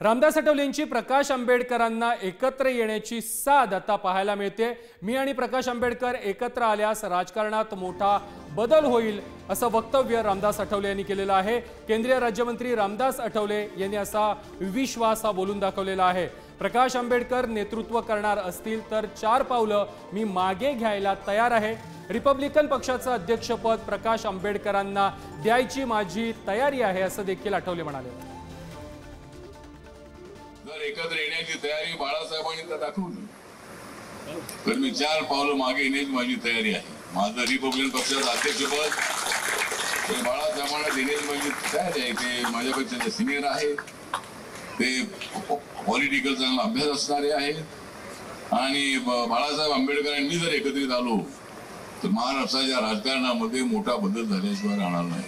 रामदास आठवलेंची प्रकाश आंबेडकरांना एकत्र येण्याची साध आता पाहायला मिळते। मी आणि प्रकाश आंबेडकर एकत्र आल्यास राजकारणात मोठा बदल होईल असं वक्तव्य रामदास आठवले यांनी केलेलं आहे। केंद्रीय राज्यमंत्री रामदास आठवले यांनी असा विश्वास बोलून दाखवलेला आहे। प्रकाश आंबेडकर नेतृत्व करणार असतील तर 4 पावलं मी मागे घ्यायला तयार आहे। रिपब्लिकन पक्षाचं अध्यक्षपद प्रकाश आंबेडकरांना द्यायची माझी तयारी आहे असं देखील आठवले म्हणाले। जर एकत्र येण्याची तयारी बाळासाहेबांनी तर दाखवली तर मी 4 पावलं मागे येण्याची माझी तयारी आहे। माझं रिपब्लिकन पक्षाचं अध्यक्षपद बाळासाहेबांना देण्याची माझी तयारी आहे। ते माझ्यापेक्षा सिनियर आहे, ते पॉलिटिकल चांगला अभ्यास असणारे आहेत आणि बाळासाहेब आंबेडकर आणि मी जर एकत्रित आलो तर महाराष्ट्राच्या राजकारणामध्ये मोठा बदल झाल्याशिवाय राहणार नाही।